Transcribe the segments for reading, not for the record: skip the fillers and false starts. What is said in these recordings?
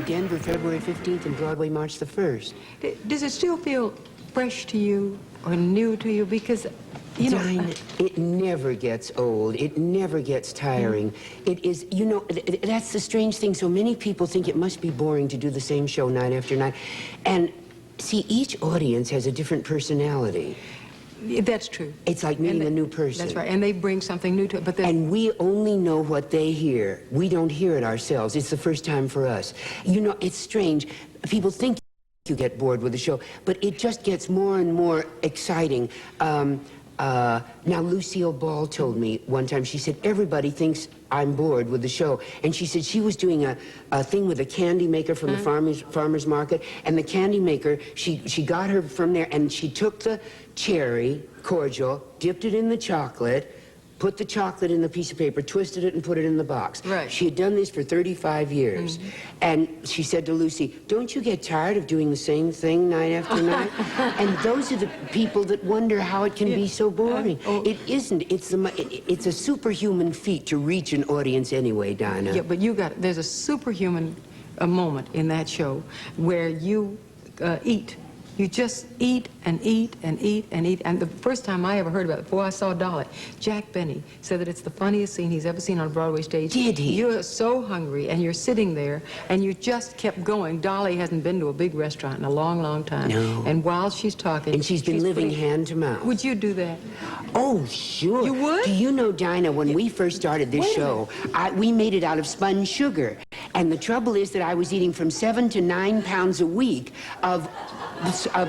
Denver February 15th and Broadway March the 1st. Does it still feel fresh to you or new to you? Because, you know... Dinah, it never gets old. It never gets tiring. It is, you know, that's the strange thing. So many people think it must be boring to do the same show night after night. And, see, each audience has a different personality. That's true. It's like meeting a new person. That's right, and they bring something new to it. But and we only know what they hear. We don't hear it ourselves. It's the first time for us. You know, it's strange. People think you get bored with the show, but it just gets more and more exciting. Now, Lucille Ball told me one time, she said, everybody thinks I'm bored with the show. And she said she was doing a thing with a candy maker from the farmer's market, and the candy maker, she got her from there, and she took the cherry cordial, dipped it in the chocolate, put the chocolate in the piece of paper, twisted it, and put it in the box. Right. She had done this for 35 years. And she said to Lucy, don't you get tired of doing the same thing night after night? And those are the people that wonder how it can be so boring. It isn't. It's a superhuman feat to reach an audience anyway, Dinah. Yeah, but there's a superhuman moment in that show where you eat. You just eat and eat and eat and eat. And the first time I ever heard about it, before I saw Dolly, Jack Benny said that it's the funniest scene he's ever seen on a Broadway stage. Did he? You're so hungry, and you're sitting there, and you just kept going. Dolly hasn't been to a big restaurant in a long, long time. No. And while she's talking... And she's been living hand to mouth. Would you do that? Oh, sure. You would? Do you know, Dinah, when we first started this show, we made it out of spun sugar. And the trouble is that I was eating from 7 to 9 pounds a week of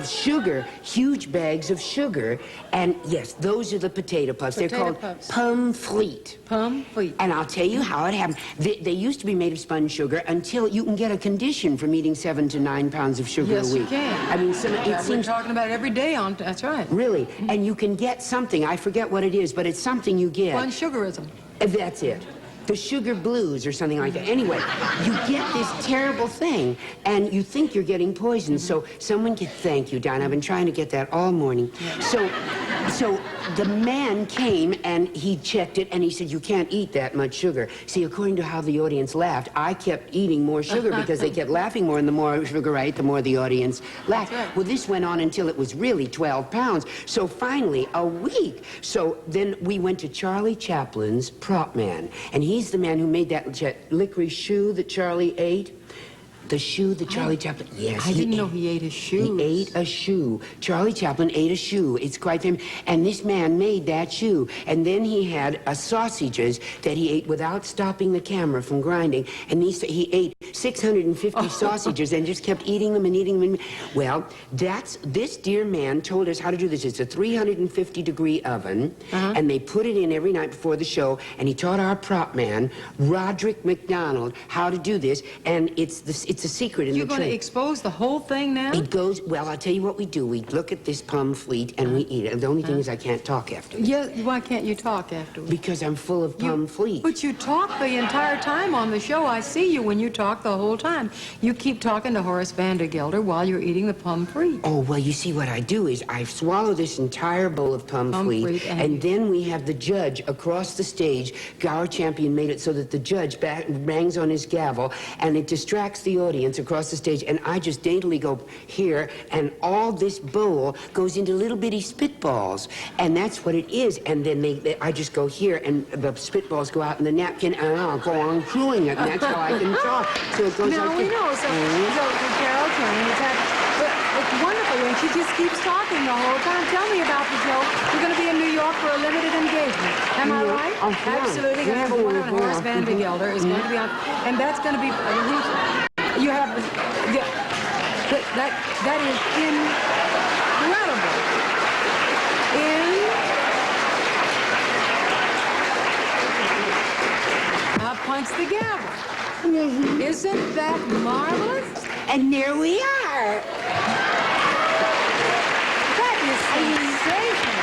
sugar, huge bags of sugar, and yes, those are the potato puffs. They're called pomme frite. Pomme frite. And I'll tell you how it happened. They used to be made of spun sugar until you can get a condition from eating 7 to 9 pounds of sugar a week. Yes, you can. I mean, it seems... We're talking about it every day on... That's right. Really? And you can get something. I forget what it is, but it's something you get. Spun sugarism. That's it. The sugar blues or something like that. Anyway, you get this terrible thing, and you think you're getting poisoned. So someone can thank you, Dinah. I've been trying to get that all morning. So the man came, and he checked it, and he said, you can't eat that much sugar. See, according to how the audience laughed, I kept eating more sugar because they kept laughing more, and the more sugar I ate, the more the audience laughed. Right. Well, this went on until it was really 12 pounds. So finally, a week. So then we went to Charlie Chaplin's prop man, and he's the man who made that licorice shoe that Charlie ate. The shoe that Charlie Chaplin... Yes, I didn't know he ate his shoes. He ate a shoe. Charlie Chaplin ate a shoe. It's quite famous. And this man made that shoe. And then he had sausages that he ate without stopping the camera from grinding. And he ate 650 sausages and just kept eating them and eating them. Well, this dear man told us how to do this. It's a 350-degree oven. And they put it in every night before the show. And he taught our prop man, Roderick McDonald, how to do this. And it's a secret in the You're going to expose the whole thing now? It goes, well, I'll tell you what we do. We look at this pomme frite and we eat it. The only thing is I can't talk afterwards. Yeah, why can't you talk afterwards? Because I'm full of pomme frite. But you talk the entire time on the show. I see you when you talk the whole time. You keep talking to Horace Vandergelder while you're eating the pomme frite. Oh, well, you see, what I do is I swallow this entire bowl of pomme frite, and then we have the judge across the stage. Our champion made it so that the judge bangs on his gavel, and it distracts the audience across the stage, and I just daintily go here, and all this bowl goes into little bitty spitballs, and that's what it is. And then I just go here, and the spitballs go out in the napkin, and I'll go on chewing it, and that's how I can talk. So it goes now like we know. So Carol Turner, it's wonderful, and she just keeps talking the whole time. Tell me about the show. You're going to be in New York for a limited engagement. Am I right? Absolutely. Going to have a one, and Horace Vandergelder is going to be on, and that's going to be. You have that is incredible. Now punch the gavel. Isn't that marvelous? And there we are. That is sensational.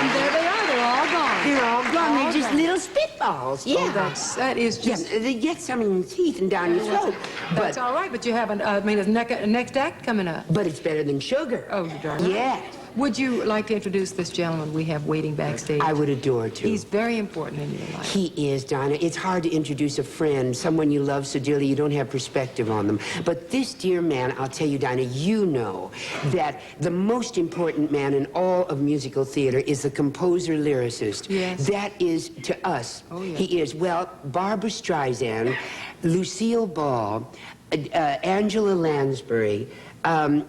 And there they are. They're all gone. They're all gone. They're just little spitballs. Yeah. Oh, that is just... Yeah, they get some in your teeth and down your throat. That's all right, but you haven't... I mean, there's next act coming up. But it's better than sugar. Oh, you darn right. Yes. Would you like to introduce this gentleman we have waiting backstage? I would adore to. He's very important in your life. He is, Dinah. It's hard to introduce a friend, someone you love so dearly you don't have perspective on them. But this dear man, I'll tell you, Dinah, you know that the most important man in all of musical theater is the composer-lyricist. Yes. That is, to us, yeah. he is. Well, Barbra Streisand, Lucille Ball, Angela Lansbury, Ethel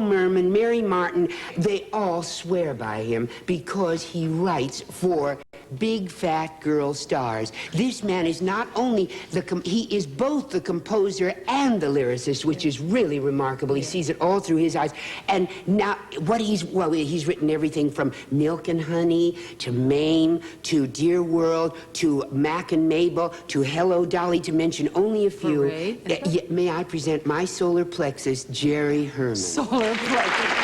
Merman, Mary Martin, they all swear by him because he writes for big fat girl stars. This man is not only he is both the composer and the lyricist, which is really remarkable. He sees it all through his eyes. And now he's written everything from Milk and Honey to Mame to Dear World to Mac and Mabel to Hello Dolly, to mention only a few. May I present my solar plexus, Jerry Herman. Solar plexus.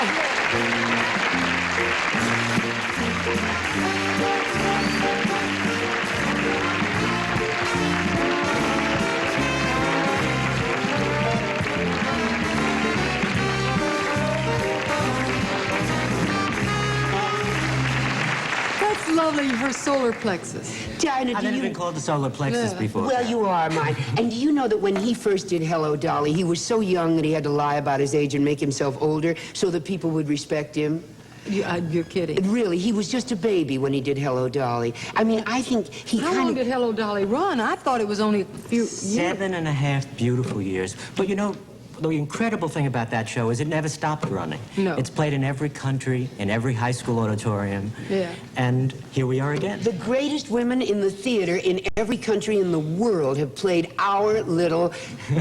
Lovely, her solar plexus. Dinah, I've never been called the solar plexus before. Well, you are mine. And do you know that when he first did Hello, Dolly, he was so young that he had to lie about his age and make himself older so that people would respect him? You're kidding. Really, he was just a baby when he did Hello, Dolly. I mean, I think he How long did Hello, Dolly run? I thought it was only a few years. 7.5 beautiful years. But you know, the incredible thing about that show is it never stopped running. No. It's played in every country, in every high school auditorium. Yeah. And here we are again. The greatest women in the theater in every country in the world have played our little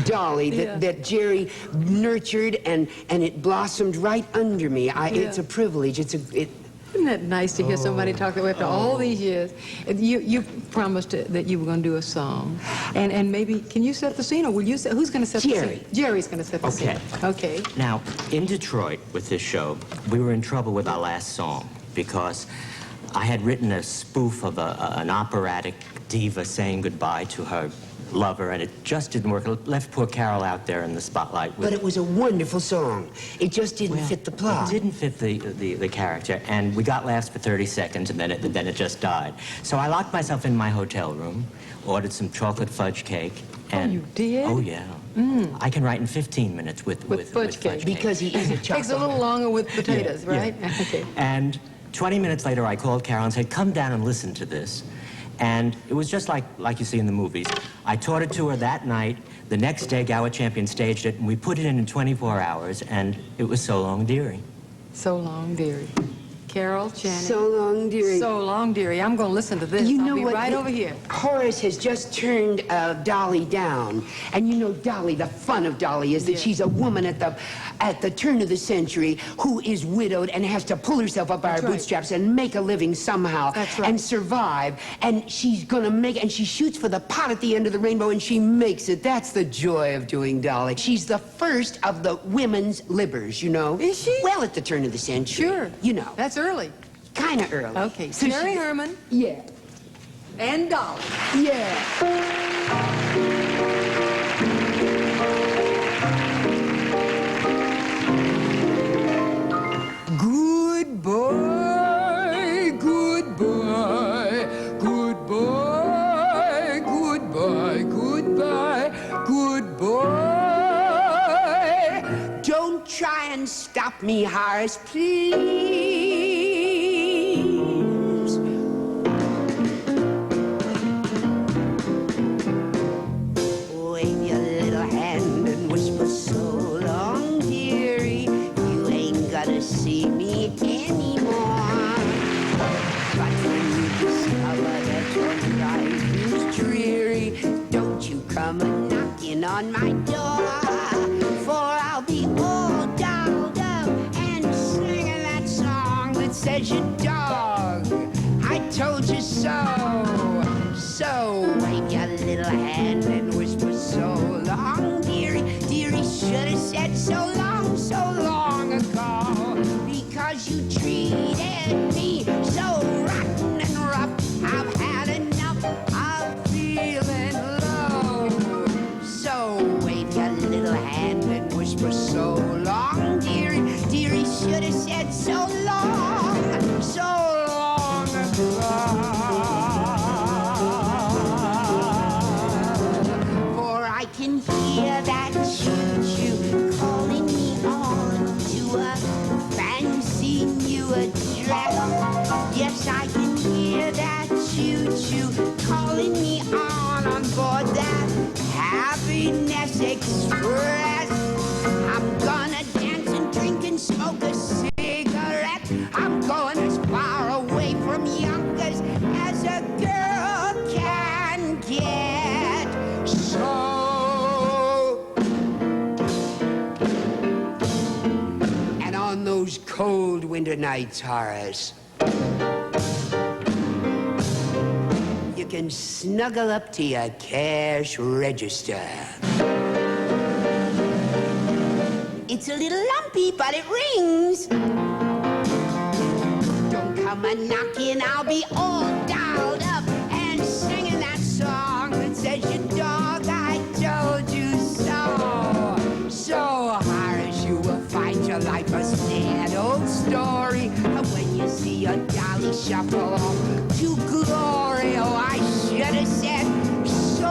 Dolly that Jerry nurtured, and it blossomed right under me. It's a privilege. Isn't that nice to hear somebody talk that way after all these years? You promised that you were going to do a song. And maybe, can you set the scene, or will you who's going to set the scene? Jerry's going to set the scene. Okay. Now, in Detroit with this show, we were in trouble with our last song because I had written a spoof of an operatic diva saying goodbye to her lover, and it just didn't work. It left poor Carol out there in the spotlight. But it was a wonderful song. It just didn't fit the plot. It didn't fit the character, and we got laughs for 30 seconds, and then it just died. So I locked myself in my hotel room, ordered some chocolate fudge cake, and... Oh, you did? Oh, yeah. I can write in 15 minutes with fudge cake. Because he is a chocolate. Takes a little longer with potatoes, right? Yeah. Okay. And 20 minutes later, I called Carol and said, come down and listen to this. And it was just like you see in the movies. I taught it to her that night. The next day, Gower Champion staged it, and we put it in 24 hours, and it was So Long Dearie. So Long Dearie. Carol Channing. So Long Dearie. So Long Dearie. I'm going to listen to this. You know I'll be what? right over here. Horace has just turned Dolly down. And you know, Dolly, the fun of Dolly is that she's a woman at the turn of the century who is widowed and has to pull herself up by her bootstraps and make a living somehow. That's right. And survive. And she's going to make it. And she shoots for the pot at the end of the rainbow, and she makes it. That's the joy of doing Dolly. She's the first of the women's libbers, you know. Is she? Well, at the turn of the century. Sure. You know. That's early. Kind of early. Okay. So Jerry Herman. Yeah. And Dolly. Yeah. Goodbye, goodbye, goodbye, goodbye, goodbye, goodbye. Don't try and stop me, Horace, please. Wave your little hand and whisper so long, dearie. You ain't gonna see me anymore. But when you discover that your life is dreary, don't you come a-knocking on my door, for I'll be all dolled up and singing that song that says you're dog. I told you so. So wave your little hand and whisper so long, dearie. Dearie should have said so long ago, because you treated me so rotten and rough. I've had enough of feeling low. So wave your little hand and whisper so long, dearie. Dearie for that happiness express. I'm gonna dance and drink and smoke a cigarette. I'm going as far away from Yonkers as a girl can get. So, and on those cold winter nights, Horace, you can snuggle up to your cash register. It's a little lumpy, but it rings. Don't come a-knocking, I'll be all dialed up and singing that song that says, you dog, I told you so. So, Horace, you will find your life a sad old story when you see your Dolly shuffle off to glory. Oh, I should have said so.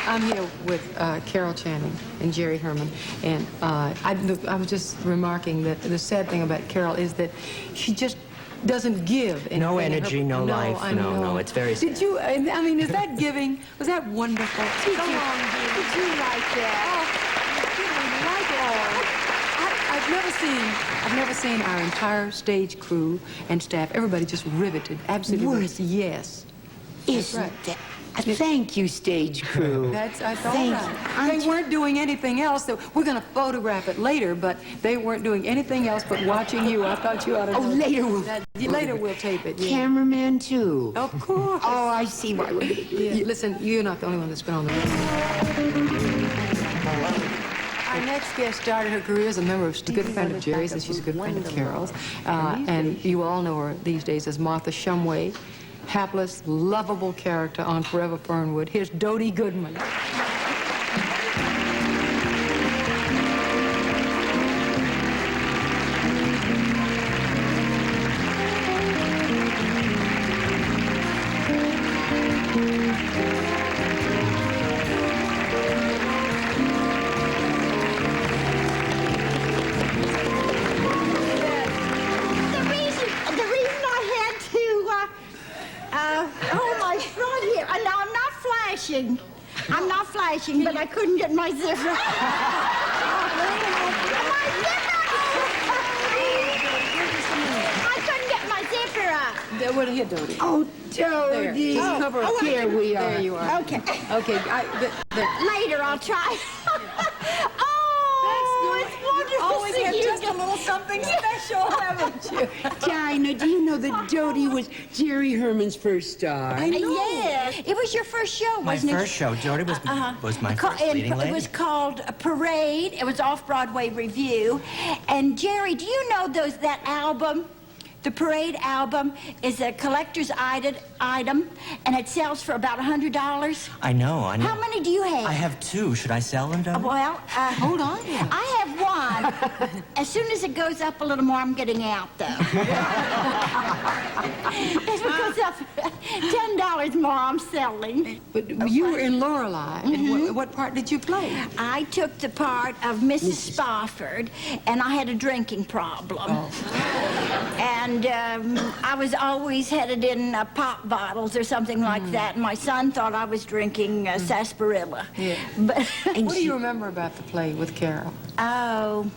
I'm here with Carol Channing and Jerry Herman, and I was just remarking that the sad thing about Carol is that she just doesn't give anything. No energy, no life. I know. No, it's very sad. Did you, I mean, is that giving? Was that wonderful? Did you like that? I've never seen our entire stage crew and staff, everybody just riveted, absolutely. Worth it. Yes. Isn't right. that? Thank you, stage crew. I thought that. They weren't doing anything else. We're going to photograph it later, but they weren't doing anything else but watching you. I thought you ought to know. Oh, Later we'll tape it. Yeah. Cameraman, too. Of course. Oh, I see why. Yeah. Listen, you're not the only one that's been on the road. Our next guest started her career as a member of a good friend of Jerry's, and she's a good friend of Carol's. And you all know her these days as Martha Shumway. Hapless, lovable character on Forever Fernwood. Here's Dody Goodman. I'm not flashing, but I couldn't get my zipper. I couldn't get my zipper up. Well, here, Dody. Oh, Dody. Here we are. There you are. Okay. Okay. Later, I'll try. It's wonderful. Always to have see just you. a little something special, haven't you? Dinah, do you know that Dody was Jerry Herman's first star? Yes. It was your first show, My wasn't it? first show, Dody was my first leading lady. It was called Parade. It was off-Broadway review. And Jerry, do you know that album? The Parade album is a collector's item, and it sells for about $100. I know. How many do you have? I have two. Should I sell them, Dody? Well, hold on. I have one. As soon as it goes up a little more, I'm getting out, though. If it goes up $10 more, I'm selling. But you were in Lorelei. And what part did you play? I took the part of Mrs. Spofford, and I had a drinking problem. And I was always headed in pop bottles or something like that. And my son thought I was drinking sarsaparilla. Yeah. But What do you remember about the play with Carol? oh,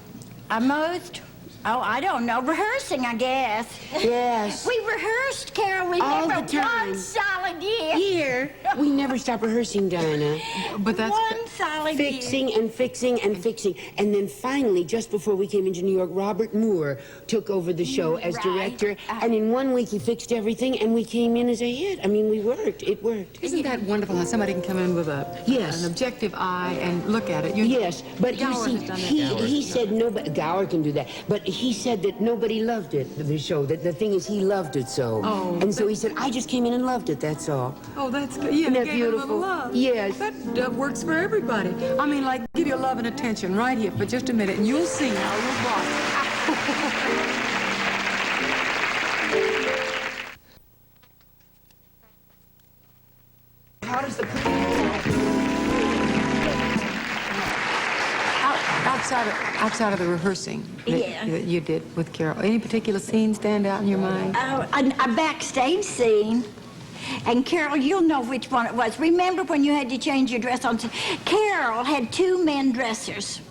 Oh, I don't know. Rehearsing, I guess. Yes. We rehearsed, Carol, All remember, the time. 1 solid year. Here, we never stop rehearsing, Dinah. But that's... 1 solid year. Fixing and fixing and fixing. And then finally, just before we came into New York, Robert Moore took over the show as Right. director. And in 1 week, he fixed everything, and we came in as a hit. I mean, we worked. It worked. Isn't that wonderful how somebody can come in with Yes. an objective eye and look at it? Yes, but you Gower see, has done that. he said nobody, Gower can do that, but he said that nobody loved it, the show, that the thing is he loved it so. Oh, and so he said, I just came in and loved it, that's all. Oh, that's good. Yeah, Isn't that you gave it a little beautiful? love. Yes. That works for everybody. I mean, like, give your love and attention right here for just a minute, and you'll see how you'll rock. How does the... Outside of the rehearsing Yeah. that you did with Carol, any particular scene stand out in your mind? Oh, a backstage scene. And Carol, you'll know which one it was. Remember when you had to change your dress on? Carol had 2 men dressers.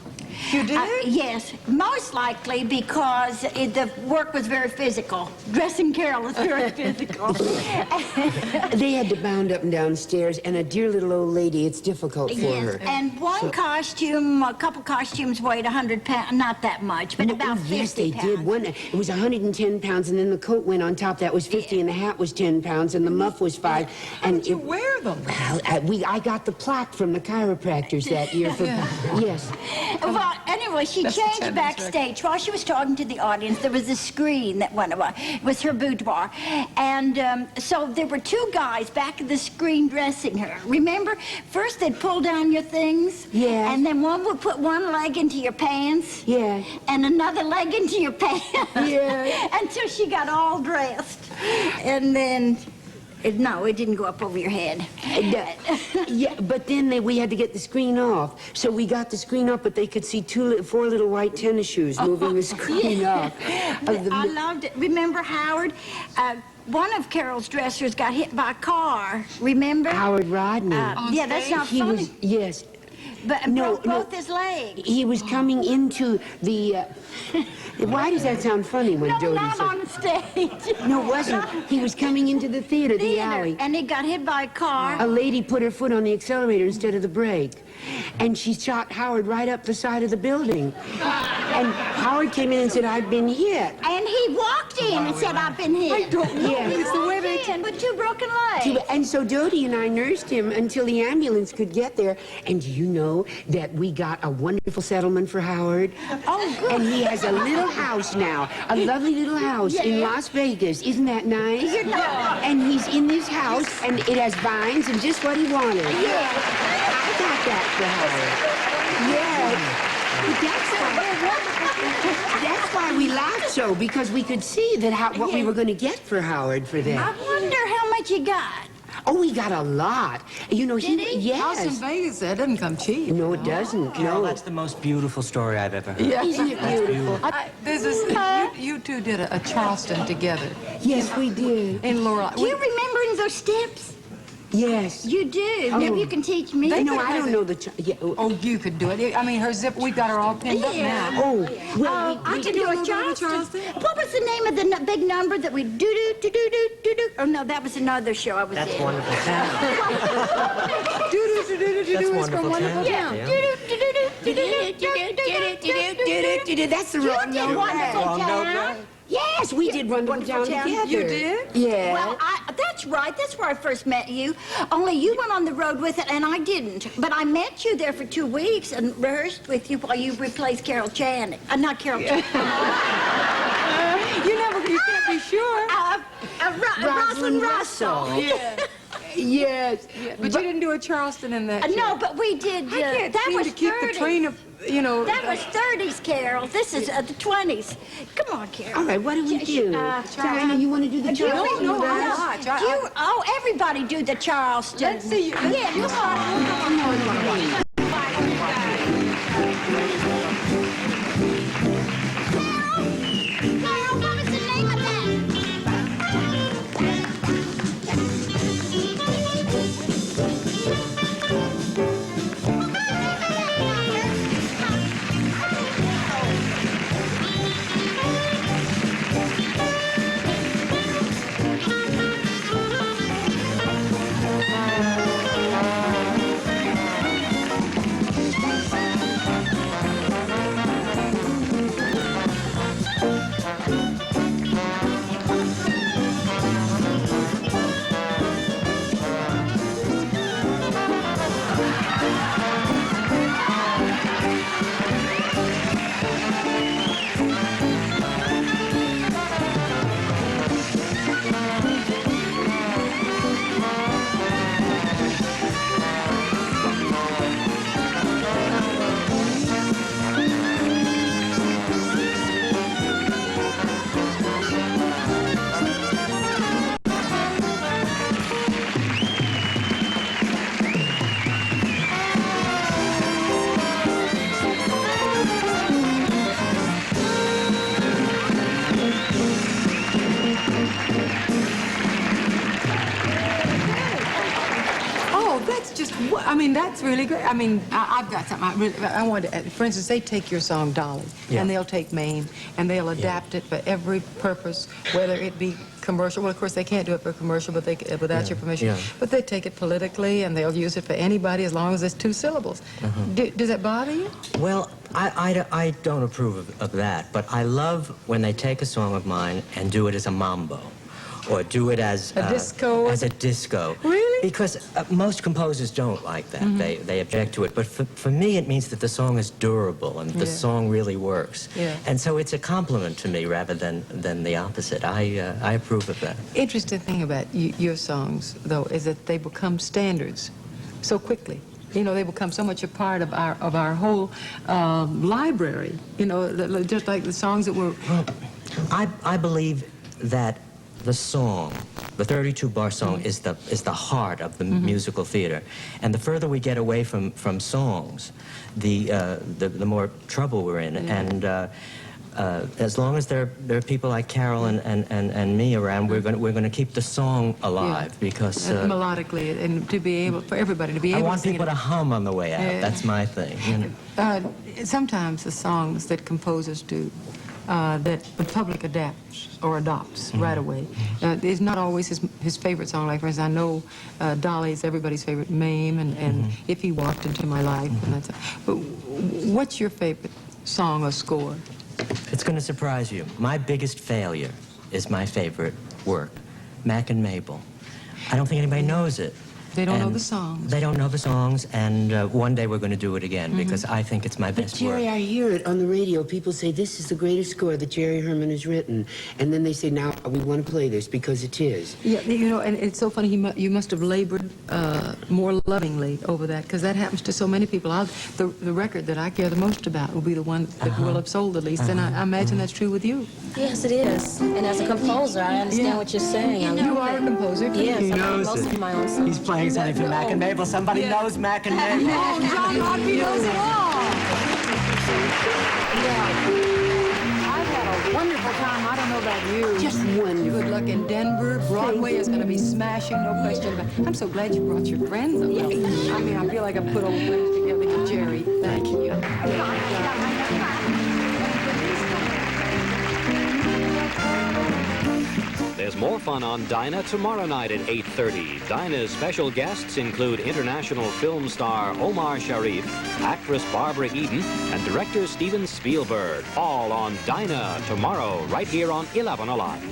You did? Yes, most likely because the work was very physical. Dressing Carol is very physical. They had to bound up and down stairs, and a dear little old lady, it's difficult for Yes, her. and one costume, a couple costumes weighed 100 pounds, not that much, but about 50 yes, they pounds. did. One, it was 110 pounds, and then the coat went on top. That was 50, and the hat was 10 pounds, and the muff was 5. How And did you wear them? Well, I got the plaque from the chiropractors that year. For, Yes. Well, anyway, she That's the changed tennis backstage. While she was talking to the audience, there was a screen that went away. It was her boudoir. And so there were 2 guys back of the screen dressing her. Remember? First, they'd pull down your things. Yeah. And then one would put one leg into your pants. Yeah. And another leg into your pants. Yeah. Until she got all dressed. And then... No, it didn't go up over your head. Yeah, but then we had to get the screen off. So we got the screen off, but they could see 4 little white tennis shoes moving the screen off. I loved it. Remember Howard? One of Carol's dressers got hit by a car. Remember? Howard Rodney. Yeah, that's not He funny. was, yes. But No, broke both his legs. He was coming into the... why does that sound funny when No, Dody not said... on the stage. No, it wasn't. He was coming into the theater, the alley. And he got hit by a car. A lady put her foot on the accelerator instead of the brake. And she shot Howard right up the side of the building. And Howard came in and said, I've been hit. And he walked in and said, I've been hit. I don't know. Yeah. It's the way they... With 2 broken legs. And so Dody and I nursed him until the ambulance could get there. And do you know that we got a wonderful settlement for Howard? Oh, good. And he has a little house now, a lovely little house in Las Vegas. Isn't that nice? And he's in this house, and it has vines and just what he wanted. Yeah. I got that for Howard. Yes. That's why we laughed so, because we could see that what we were going to get for Howard for I that. wonder how much you got. Oh, we got a lot. You know, Did he? House in yes. Vegas, that doesn't come cheap. No, it doesn't. Carol, No. that's the most beautiful story I've ever heard. Yeah. Isn't it beautiful? There's this, you 2 did a Charleston together Yes, we did. in Lorelei. Do you remember in those steps? Yes. You do. Maybe you can teach me. No, I don't know the... Oh, you could do it. I mean, her zip, we've got her all pinned up now. Oh, well, I can do do a a little bit of Charleston. Charleston? What was the name of the big number that we do? Oh no, that was another show I was That's in. wonderful town. Do-do-do-do-do-do That's is from wonderful Wonderful town. Town. Yeah. That's the wrong You did note. Wonderful Wrong note, Town. right? Yes, we did Wonderful Town together. You did? Yeah. Well, that's right. That's where I first met you. Only you went on the road with it, and I didn't. But I met you there for 2 weeks and rehearsed with you while you replaced Carol Channing. Not Carol Channing. You can't be sure. Rosalind Russell. Yeah. Yes. But you didn't do a Charleston in that show. No, but we did. I can't that seem was to keep 30. the train of, you know... That was 30s, Carol. This is the 20s. Come on, Carol. All right, what do we do? Dinah, you want to do the Do you Charleston? no, with I us? watch. everybody do the Charleston. Let's see you. Yeah, come on. Carol, what was the name of that? that's just, I mean, that's really great. I mean, I've got something. I want to, for instance, they take your song, Dolly, and they'll take Mame, and they'll adapt it for every purpose, whether it be commercial. Well, of course, they can't do it for commercial, but they without your permission. But they take it politically, and they'll use it for anybody as long as it's 2 syllables. Does that bother you? Well, I don't approve of that, but I love when they take a song of mine and do it as a mambo, or do it as a disco. As a disco. Really? Because most composers don't like that. They object to it. But for me, it means that the song is durable and the song really works. And so it's a compliment to me rather than the opposite. I approve of that. Interesting thing about your songs, though, is that they become standards so quickly. You know, they become so much a part of our whole library. You know, just like the songs that were. Well, I believe that the song, the 32-bar song, is the heart of the musical theater, and the further we get away from songs, the more trouble we're in. And as long as there are people like Carol and me around, we're going to keep the song alive because melodically, and to be able for everybody to be able. I want to people to hum on the way out. That's my thing. You know? Sometimes the songs that composers do. That the public adapts or adopts right away. It's not always his favorite song. Like, for instance, I know Dolly is everybody's favorite, Mame, and If He Walked Into My Life. And that's, but what's your favorite song or score? It's going to surprise you. My biggest failure is my favorite work, Mac and Mabel. I don't think anybody knows it. They don't know the songs. They don't know the songs, and one day we're going to do it again because I think it's my best work. But Jerry, I hear it on the radio. People say, this is the greatest score that Jerry Herman has written. And then they say, now we want to play this because it is. Yeah, you know, and it's so funny, you must have labored more lovingly over that, because that happens to so many people. The record that I care the most about will be the one that will have sold the least, and I imagine that's true with you. Yes, it is. And as a composer, I understand what you're saying. You are a composer, too. Yes, I write most of my own songs. He's playing something for Mac and Mabel. Somebody knows Mac and Mabel. Oh, John Rodby knows it all. I've had a wonderful time. I don't know about you. Just wonderful. Good luck in Denver. Broadway is going to be smashing, no question about it. I'm so glad you brought your friends up. I mean, I feel like I put old friends together with Jerry. Thank you. There's more fun on Dinah tomorrow night at 8:30. Dinah's special guests include international film star Omar Sharif, actress Barbara Eden, and director Steven Spielberg. All on Dinah tomorrow, right here on 11 Alive.